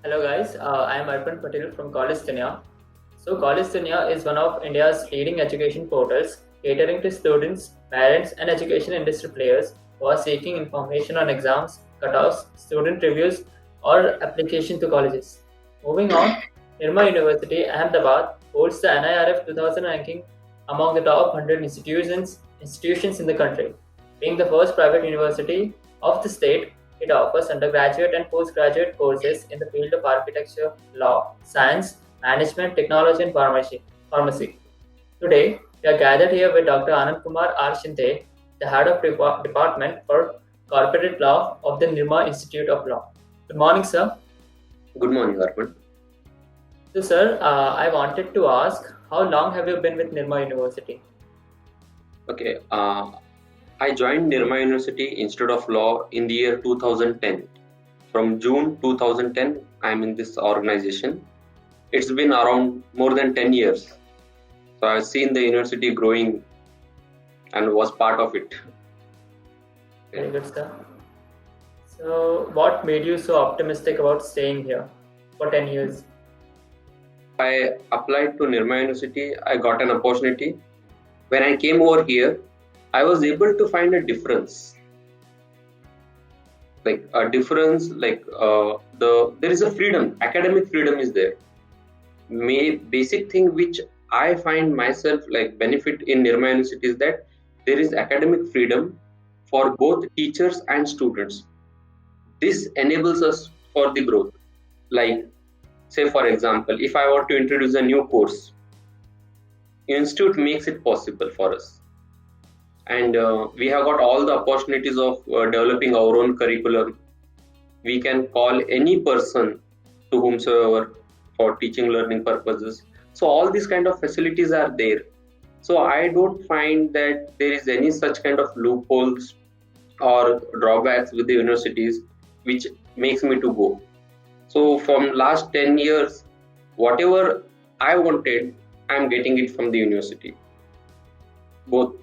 Hello guys, I am Arpan Patel from Collegedunia. So Collegedunia is one of India's leading education portals catering to students, parents and education industry players who are seeking information on exams, cutoffs, student reviews or application to colleges. Moving on, Nirma University, Ahmedabad holds the NIRF 2000 ranking among the top 100 institutions in the country. Being the first private university of the state, it offers undergraduate and postgraduate courses in the field of architecture, law, science, management, technology, and pharmacy. Today, we are gathered here with Dr. Anandkumar Shinde, the head of Department for Corporate Law of the Nirma Institute of Law. Good morning, sir. Good morning, Arpan. So, sir, I wanted to ask, how long have you been with Nirma University? Okay, I joined Nirma University Institute of Law in the year 2010. From June 2010, I'm in this organization. It's been around more than 10 years. So I've seen the university growing and was part of it. Very good, sir. So, what made you so optimistic about staying here for 10 years? I applied to Nirma University. I got an opportunity. When I came over here, I was able to find a difference. There is a freedom. Academic freedom is there. Basic thing which I find myself benefit in Nirma University is that there is academic freedom for both teachers and students. This enables us for the growth. Say for example, if I want to introduce a new course, institute makes it possible for us. And we have got all the opportunities of developing our own curriculum. We can call any person to whomsoever for teaching learning purposes. So all these kind of facilities are there. So I don't find that there is any such kind of loopholes or drawbacks with the universities which makes me to go. So from last 10 years, whatever I wanted, I'm getting it from the university, both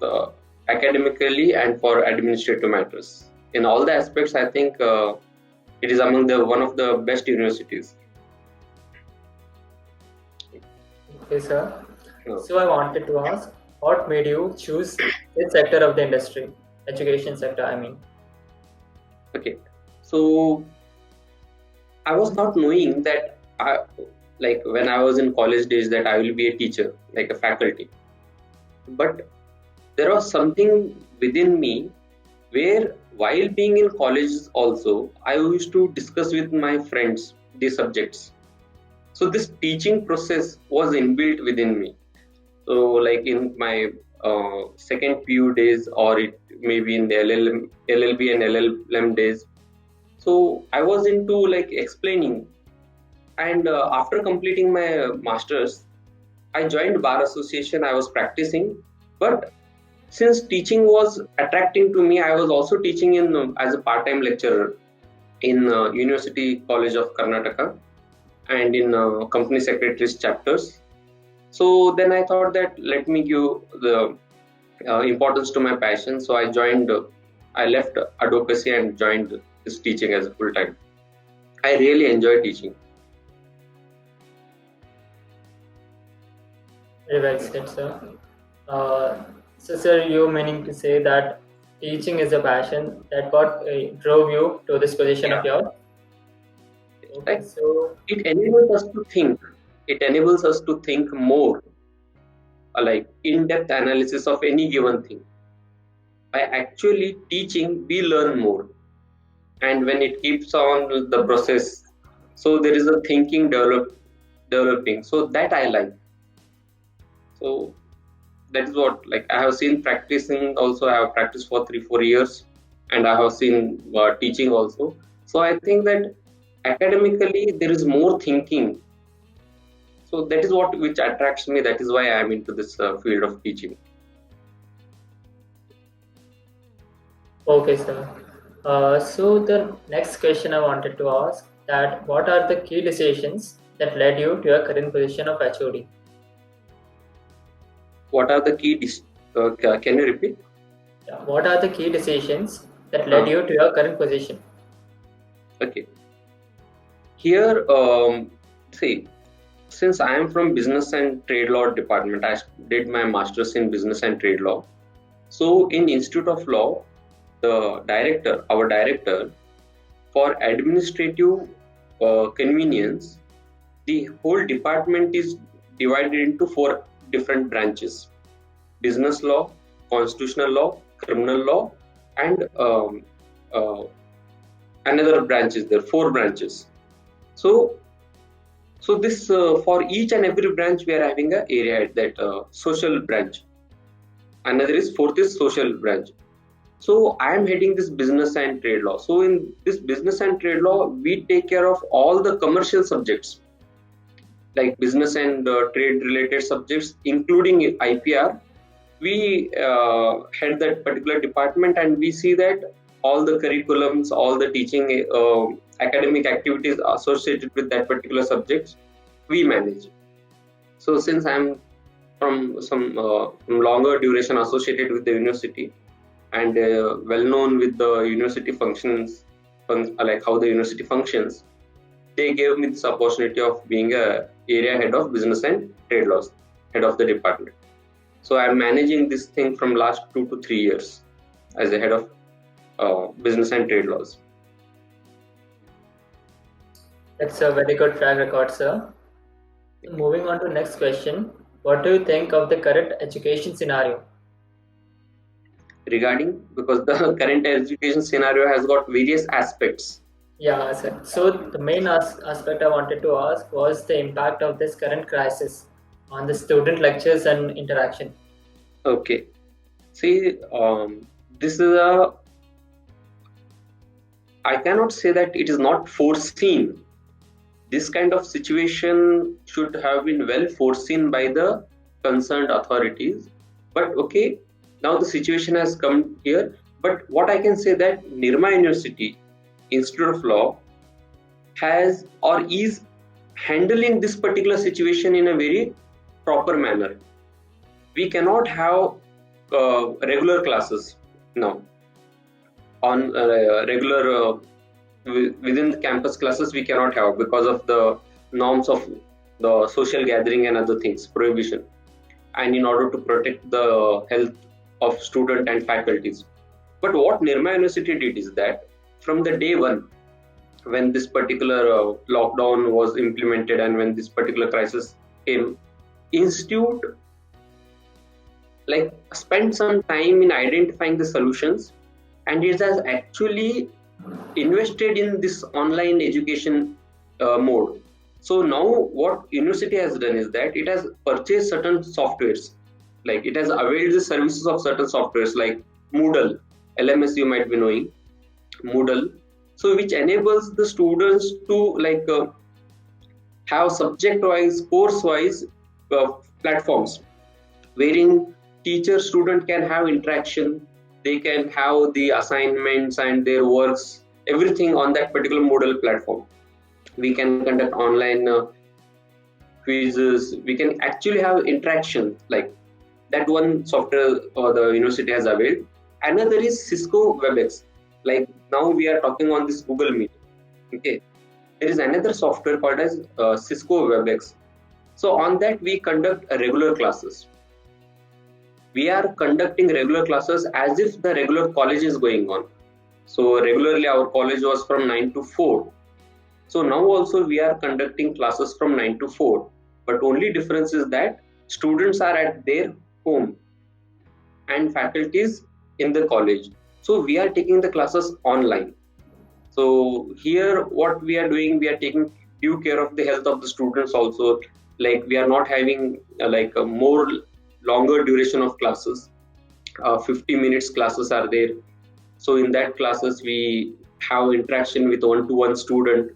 academically and for administrative matters. In all the aspects, I think it is among one of the best universities. Okay, sir. So I wanted to ask, what made you choose this sector of the industry, education sector, I mean? Okay, so I was not knowing that when I was in college days that I will be a teacher, like a faculty. But there was something within me where while being in colleges also, I used to discuss with my friends these subjects. So this teaching process was inbuilt within me. So in my second PU days, or it maybe in the LLB and LLM days. So I was into explaining, and after completing my masters, I joined Bar Association. I was practicing, but since teaching was attracting to me, I was also teaching in as a part-time lecturer in University College of Karnataka and in company secretaries chapters. So then I thought that let me give the importance to my passion. So I left advocacy and joined this teaching as a full-time. I really enjoy teaching. Very well said, sir. So, sir, you meaning to say that teaching is a passion that what drove you to this position of yours? Okay, so it enables us to think. It enables us to think more, in-depth analysis of any given thing. By actually teaching, we learn more. And when it keeps on the process, so there is a thinking developing. So that I like. So that is what I have seen practicing also. I have practiced for 3-4 years, and I have seen teaching also. So I think that academically there is more thinking. So that is which attracts me. That is why I am into this field of teaching. Okay, sir. So the next question I wanted to ask that what are the key decisions that led you to your current position of HOD? What are the key? Can you repeat? Yeah. What are the key decisions that led you to your current position? Okay. here, see, since I am from business and trade law department, I did my master's in business and trade law. So in Institute of Law, our director, for administrative convenience, the whole department is divided into 4 different branches: business law, constitutional law, criminal law, and another branch is there. 4 branches. So this for each and every branch we are having a area head, that social branch. Another is 4th is social branch. So I am heading this business and trade law. So in this business and trade law, we take care of all the commercial subjects, like business and trade related subjects, including IPR. We head that particular department, and we see that all the curriculums, all the teaching academic activities associated with that particular subject, we manage. So since I'm from some longer duration associated with the university, and well known with the university functions, like how the university functions, they gave me this opportunity of being a area head of business and trade laws, head of the department. So I'm managing this thing from last 2 to 3 years as a head of business and trade laws. That's a very good track record, sir. Moving on to the next question. What do you think of the current education scenario? Regarding, because the current education scenario has got various aspects. Yeah, sir. So the main aspect I wanted to ask was the impact of this current crisis on the student lectures and interaction. Okay. See, this is I cannot say that it is not foreseen. This kind of situation should have been well foreseen by the concerned authorities. But okay, now the situation has come here. But what I can say that Nirma University, Institute of Law, has or is handling this particular situation in a very proper manner. We cannot have regular classes now on regular within the campus classes. We cannot have because of the norms of the social gathering and other things, prohibition, and in order to protect the health of student and faculties. But what Nirma University did is that from the day one, when this particular lockdown was implemented and when this particular crisis came, Institute spent some time in identifying the solutions, and it has actually invested in this online education mode. So now what university has done is that it has purchased certain softwares, like it has availed the services of certain softwares like Moodle, LMS you might be knowing, Moodle, so which enables the students to have subject-wise, course-wise platforms wherein teacher student can have interaction. They can have the assignments and their works, everything on that particular Moodle platform. We can conduct online quizzes. We can actually have interaction, like that one software the university has availed. Another is Cisco WebEx. Like now we are talking on this Google Meet. Okay, there is another software called as Cisco WebEx. So on that we conduct regular classes. We are conducting regular classes as if the regular college is going on. So regularly our college was from 9 to 4. So now also we are conducting classes from 9 to 4. But only difference is that students are at their home and faculties in the college. So we are taking the classes online. So here what we are doing, we are taking due care of the health of the students also. Like we are not having a more longer duration of classes. 50 minutes classes are there. So in that classes we have interaction with one-to-one student,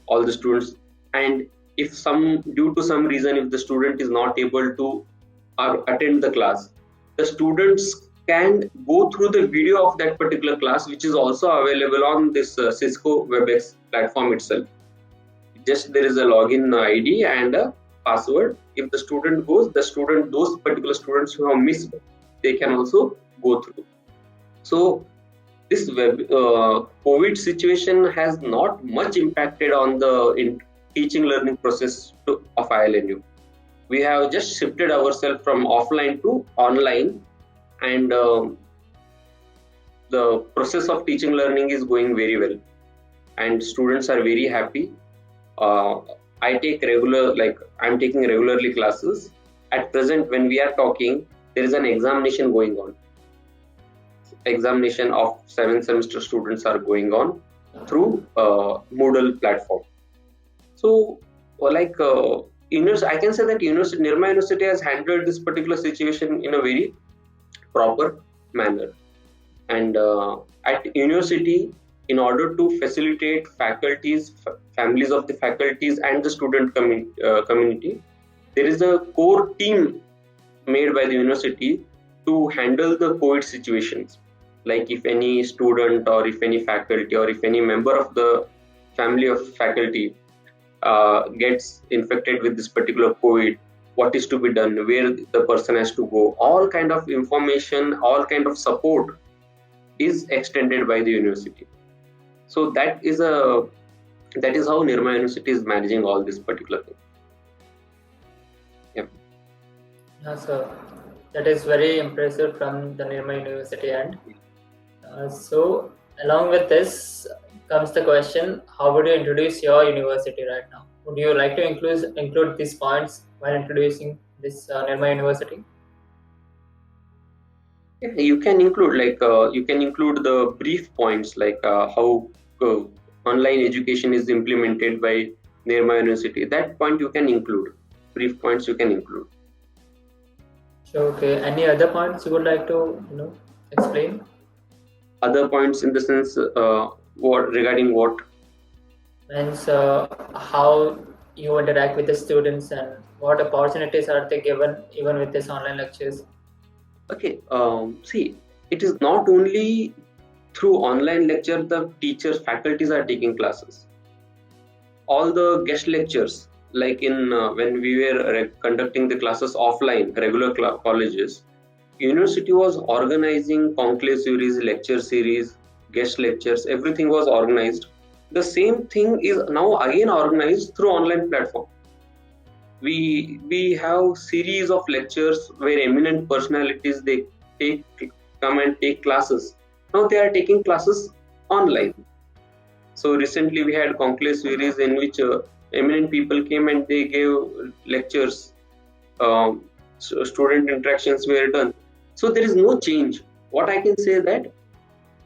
all the students. And if due to some reason, if the student is not able to attend the class, the students can go through the video of that particular class, which is also available on this Cisco WebEx platform itself. Just there is a login ID and a password. If the student goes, those particular students who have missed, they can also go through. So this COVID situation has not much impacted on the teaching learning process of ILNU. We have just shifted ourselves from offline to online, and the process of teaching learning is going very well, and students are very happy. I'm taking regularly classes. At present, when we are talking, there is an examination going on. Examination of 7th semester students are going on through Moodle platform. So, I can say that Nirma University has handled this particular situation in a very proper manner. And at university, in order to facilitate faculties, families of the faculties and the student community, there is a core team made by the university to handle the COVID situations. Like if any student or if any faculty or if any member of the family of faculty gets infected with this particular COVID, what is to be done, where the person has to go, all kind of information, all kind of support is extended by the university. So that is how Nirma University is managing all this particular thing. Yeah, so that is very impressive from the Nirma University end. So along with this comes the question, how would you introduce your university right now? Would you like to include these points while introducing this Nirma University? You can include the brief points, like how online education is implemented by Nirma University. That point you can include. Brief points you can include. Sure, okay. Any other points you would like to explain? Other points in the sense regarding what? Means how you interact with the students and what opportunities are they given even with this online lectures? Okay, see, it is not only through online lecture the teachers, faculties are taking classes. All the guest lectures, like in when we were conducting the classes offline, regular colleges, university was organizing conclave series, lecture series, guest lectures, everything was organized. The same thing is now again organized through online platform. We have series of lectures where eminent personalities they come and take classes. Now they are taking classes online. So recently we had conclave series in which eminent people came and they gave lectures. Student interactions were done. So there is no change. What I can say that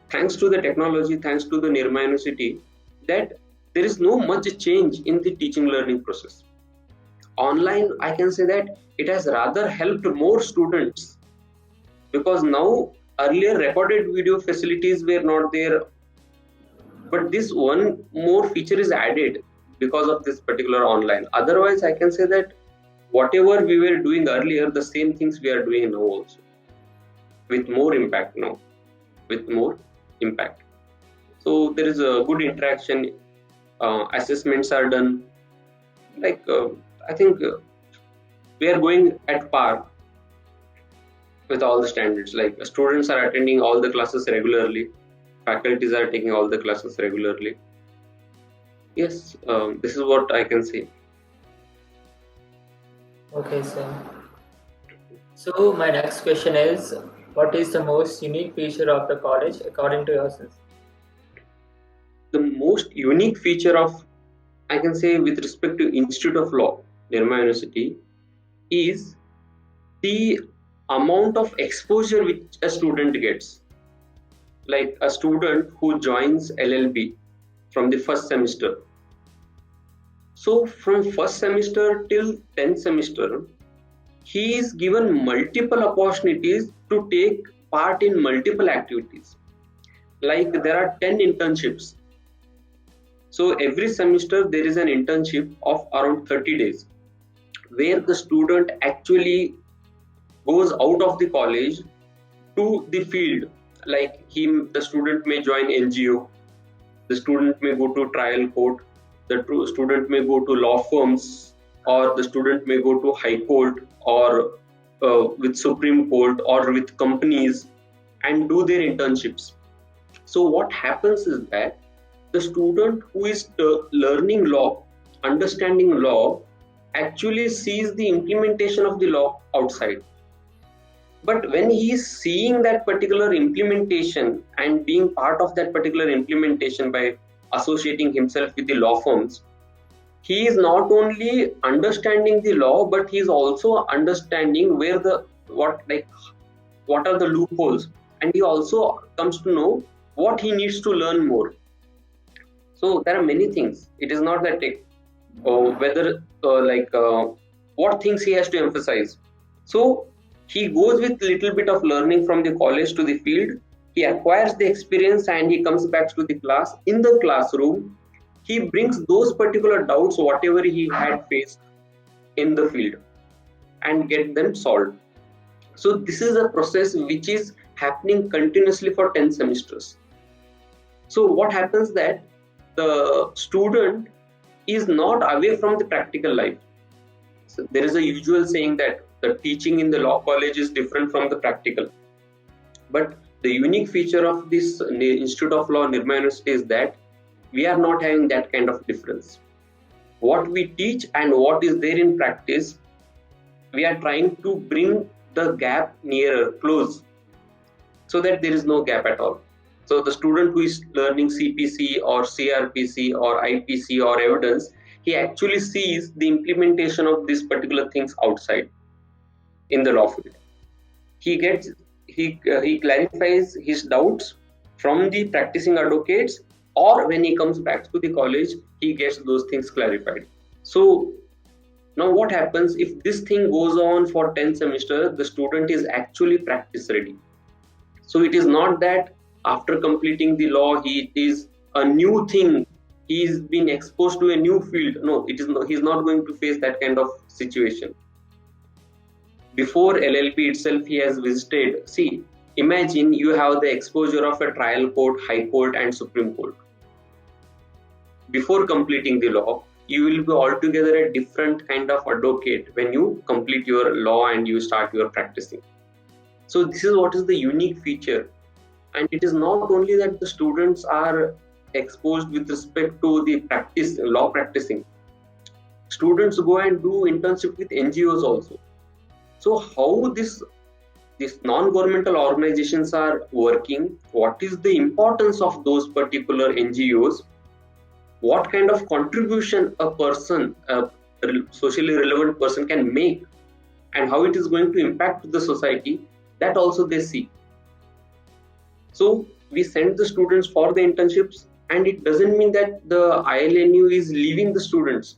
thanks to the technology, thanks to the Nirma University, that there is no much change in the teaching learning process. Online, I can say that it has rather helped more students, because now earlier recorded video facilities were not there, but this one more feature is added because of this particular online. Otherwise, I can say that whatever we were doing earlier, the same things we are doing now also, with more impact now, with more impact. So there is a good interaction, assessments are done. I think we are going at par with all the standards. Like students are attending all the classes regularly, faculties are taking all the classes regularly. Yes, this is what I can say. Okay, so my next question is, what is the most unique feature of the college according to yourself? The most unique feature of, I can say, with respect to Institute of Law, Nirma University, is the amount of exposure which a student gets. Like a student who joins LLB from the first semester. So from first semester till 10th semester, he is given multiple opportunities to take part in multiple activities. Like there are 10 internships. So every semester there is an internship of around 30 days, where the student actually goes out of the college to the field. Like the student may join NGO, the student may go to trial court, the student may go to law firms, or the student may go to High Court or with Supreme Court or with companies and do their internships. So what happens is that the student who is learning law, understanding law, actually sees the implementation of the law outside. But when he is seeing that particular implementation and being part of that particular implementation by associating himself with the law firms, he is not only understanding the law, but he is also understanding what are the loopholes, and he also comes to know what he needs to learn more. So there are many things. It is not that what things he has to emphasize. So he goes with little bit of learning from the college to the field. He acquires the experience and he comes back to the class. In the classroom, he brings those particular doubts, whatever he had faced in the field, and get them solved. So this is a process which is happening continuously for 10 semesters. So what happens that the student is not away from the practical life. So there is a usual saying that the teaching in the law college is different from the practical. But the unique feature of this Institute of Law, Nirma University, is that we are not having that kind of difference. What we teach and what is there in practice, we are trying to bring the gap nearer, close, so that there is no gap at all. So the student who is learning CPC or CRPC or IPC or evidence, he actually sees the implementation of these particular things outside in the law field. He clarifies his doubts from the practicing advocates, or when he comes back to the college, he gets those things clarified. So now what happens if this thing goes on for 10 semesters, the student is actually practice ready. So it is not that after completing the law, he is a new thing. He's been exposed to a new field. No, it is not. He's not going to face that kind of situation. Before LLB itself, he has visited. See, imagine you have the exposure of a trial court, high court, and Supreme Court. Before completing the law, you will be altogether a different kind of advocate when you complete your law and you start your practicing. So this is what is the unique feature. And it is not only that the students are exposed with respect to the law practicing. Students go and do internship with NGOs also. So how these non-governmental organizations are working, what is the importance of those particular NGOs, what kind of contribution a person, a socially relevant person can make, and how it is going to impact the society, that also they see. So we send the students for the internships, and it doesn't mean that the ILNU is leaving the students.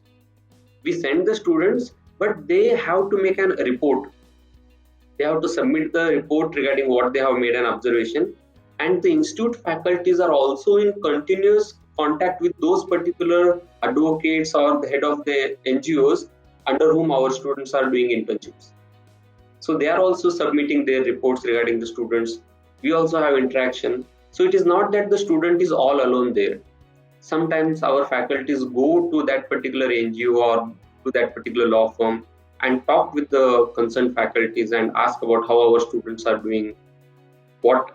We send the students, but they have to make a report. They have to submit the report regarding what they have made an observation. And the institute faculties are also in continuous contact with those particular advocates or the head of the NGOs under whom our students are doing internships. So they are also submitting their reports regarding the students. We also have interaction. So it is not that the student is all alone there. Sometimes our faculties go to that particular NGO or to that particular law firm and talk with the concerned faculties and ask about how our students are doing, what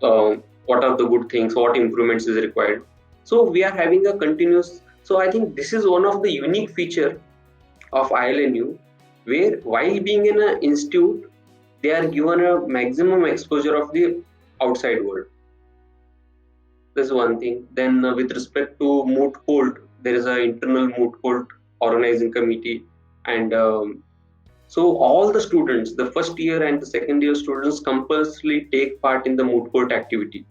are the good things, what improvements is required. So we are having a continuous. So I think this is one of the unique feature of ILNU, where while being in an institute, they are given a maximum exposure of the outside world. This is one thing. Then with respect to moot court, there is an internal moot court organizing committee, and so all the students, the first year and the second year students, compulsorily take part in the moot court activity,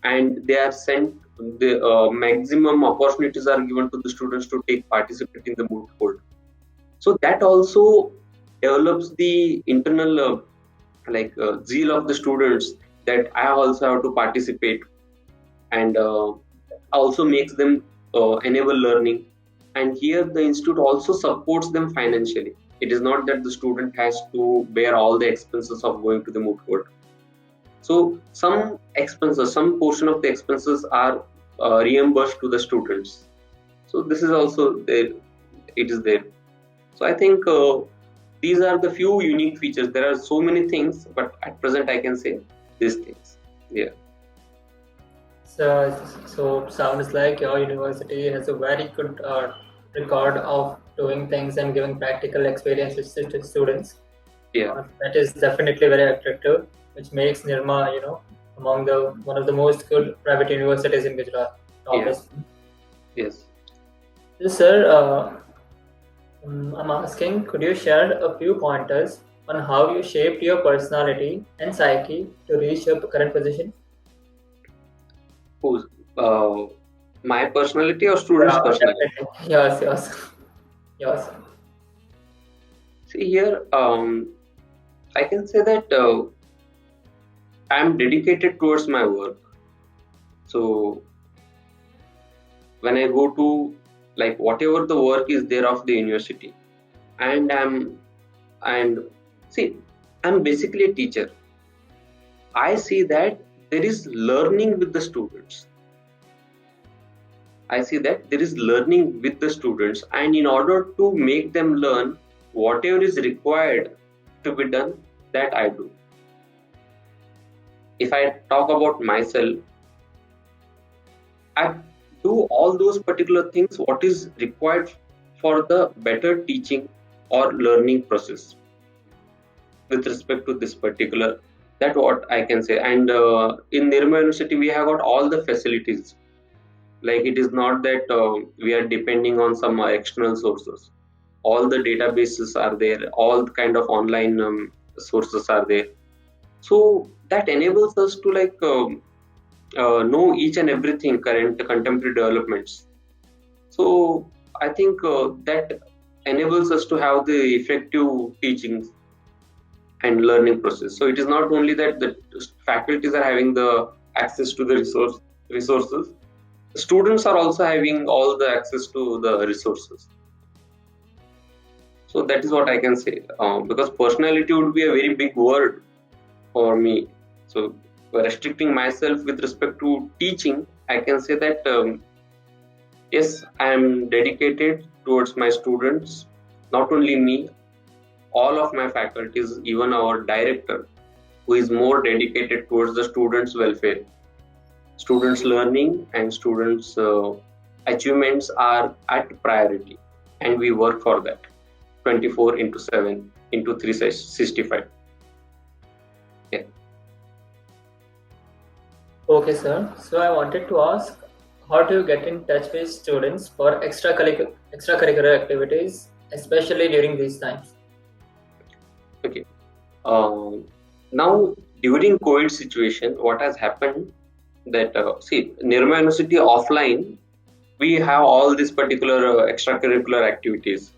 and they are sent. The maximum opportunities are given to the students to participate in the moot court. So that also develops the internal zeal of the students, that I also have to participate, and also makes them enable learning. And here the institute also supports them financially. It is not that the student has to bear all the expenses of going to the moot court. So some expenses, some portion of the expenses are reimbursed to the students. So this is also there. It is there. So I think these are the few unique features. There are so many things, but at present I can say these things. Yeah. So sounds like your university has a very good record of doing things and giving practical experiences to students. Yeah, That is definitely very attractive, which makes Nirma, among the one of the most good private universities in Gujarat. yeah, Obviously. yes. So, sir, I'm asking, could you share a few pointers on how you shaped your personality and psyche to reach your current position? Who's my personality or students' personality? Definitely. Yours. See here, I can say that I am dedicated towards my work. So when I go to like whatever the work is there of the university, and and see, I'm basically a teacher. I see that there is learning with the students. I see that there is learning with the students, and in order to make them learn, whatever is required to be done, that I do. If I talk about myself, I do all those particular things what is required for the better teaching or learning process with respect to this particular, that what I can say. And in Nirma University we have got all the facilities, like it is not that we are depending on some external sources. All the databases are there, all kind of online sources are there, so that enables us to like know each and everything current contemporary developments. So I think that enables us to have the effective teachings and learning process. So it is not only that the faculties are having the access to the resources, students are also having all the access to the resources. So that is what I can say, because personality would be a very big word for me. So restricting myself with respect to teaching, I can say that yes, I am dedicated towards my students. Not only me, all of my faculties, even our director, who is more dedicated towards the students' welfare. Students' learning and students' achievements are at priority, and we work for that 24 into 7 into 365. Yeah. Okay, sir. So I wanted to ask, how do you get in touch with students for extracurricular activities, especially during these times? Okay. Now during COVID situation, what has happened that see, Nirma University offline, we have all these particular extracurricular activities,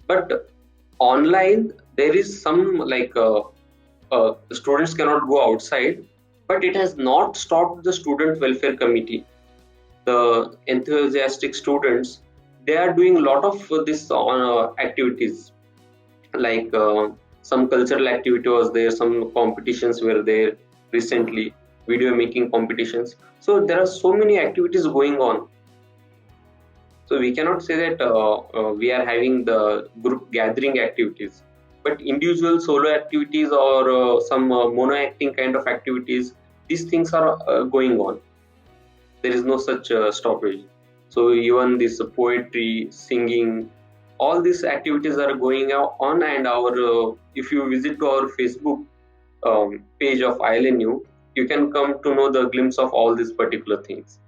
but online there is some like the students cannot go outside, but it has not stopped the student welfare committee. The enthusiastic students, they are doing a lot of this activities, like some cultural activity was there, some competitions were there recently, video making competitions. So there are so many activities going on. So we cannot say that we are having the group gathering activities, but individual solo activities or some mono acting kind of activities, these things are going on. There is no such stoppage. So even this poetry, singing, all these activities are going on, and our if you visit to our Facebook page of ILNU, you can come to know the glimpse of all these particular things.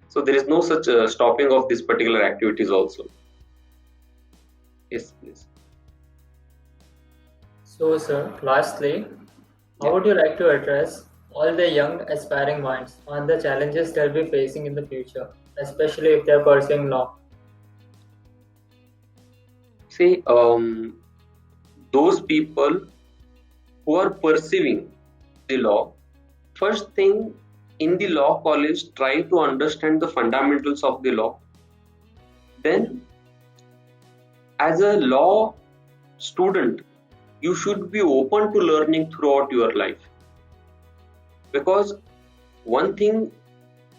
So there is no such stopping of these particular activities also. Yes, please. So, sir, lastly, how would you like to address all the young aspiring minds on the challenges they'll be facing in the future, especially if they're pursuing law? See, those people who are pursuing the law, first thing in the law college, try to understand the fundamentals of the law. Then, as a law student, you should be open to learning throughout your life. Because one thing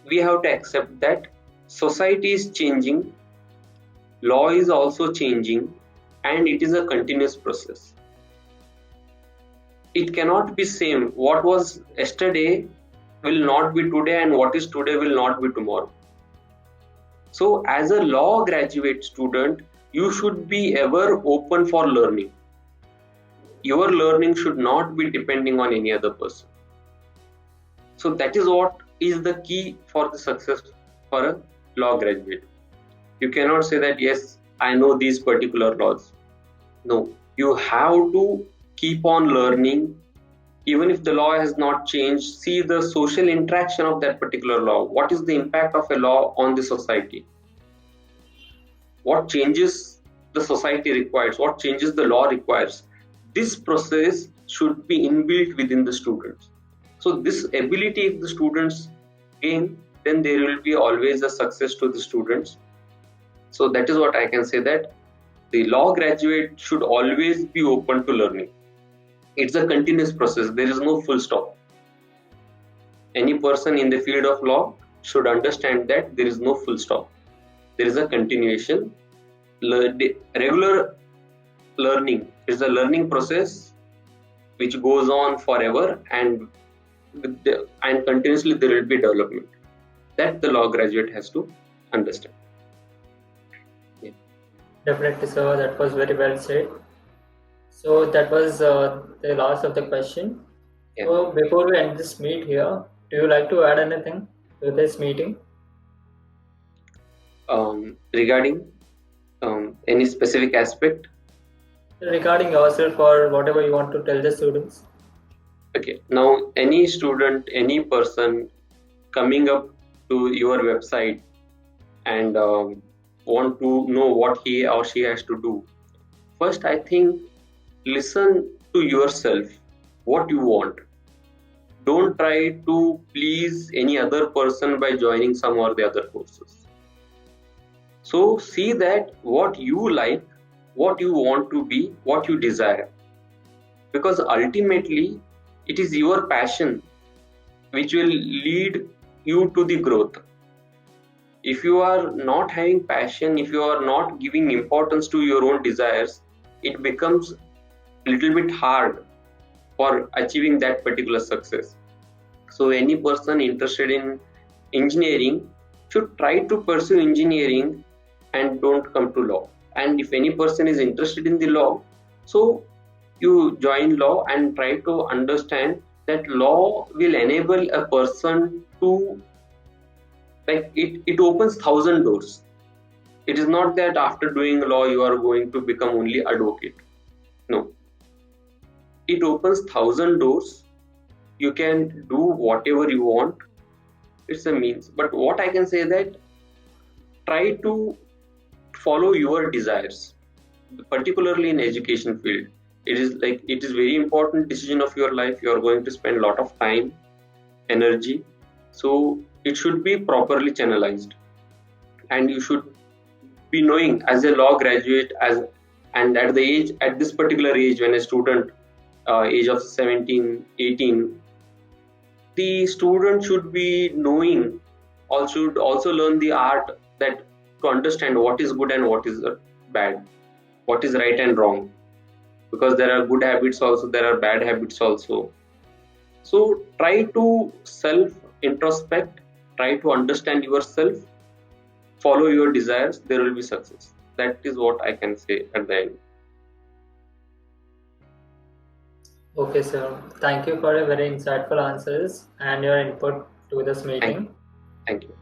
we have to accept, that society is changing, law is also changing, and it is a continuous process. It cannot be same. What was yesterday will not be today, and what is today will not be tomorrow. So as a law graduate student, you should be ever open for learning. Your learning should not be depending on any other person. So that is what is the key for the success for a law graduate. You cannot say that, yes, I know these particular laws. No, you have to keep on learning. Even if the law has not changed, see the social interaction of that particular law. What is the impact of a law on the society? What changes the society requires? What changes the law requires? This process should be inbuilt within the students. So this ability, if the students gain, then there will be always a success to the students. So that is what I can say, that the law graduate should always be open to learning. It's a continuous process. There is no full stop. Any person in the field of law should understand that there is no full stop. There is a continuation. Regular learning is a learning process which goes on forever, and continuously there will be development. That the law graduate has to understand. Yeah. Definitely, sir. That was very well said. So that was the last of the question. Yeah. So before we end this meet here, do you like to add anything to this meeting? Regarding any specific aspect? Regarding yourself or whatever you want to tell the students. Okay, now any student, any person coming up to your website and want to know what he or she has to do, first I think listen to yourself, what you want. Don't try to please any other person by joining some or the other courses. So see that what you like, what you want to be, what you desire. Because ultimately, it is your passion which will lead you to the growth. If you are not having passion, if you are not giving importance to your own desires, it becomes a little bit hard for achieving that particular success. So any person interested in engineering should try to pursue engineering and don't come to law. And if any person is interested in the law, so you join law and try to understand that law will enable a person to, like, it opens 1,000 doors. It is not that after doing law you are going to become only advocate. No. It opens 1,000 doors. You can do whatever you want. It's a means. But what I can say that try to follow your desires, particularly in education field. It is very important decision of your life. You are going to spend a lot of time, energy. So it should be properly channelized, and you should be knowing as a law graduate, and at this particular age, when a student age of 17, 18, the student should be knowing, should also learn the art that to understand what is good and what is bad, what is right and wrong, because there are good habits also, there are bad habits also. So try to self introspect, try to understand yourself, follow your desires, there will be success. That is what I can say at the end. Okay, sir. Thank you for your very insightful answers and your input to this meeting. Thank you.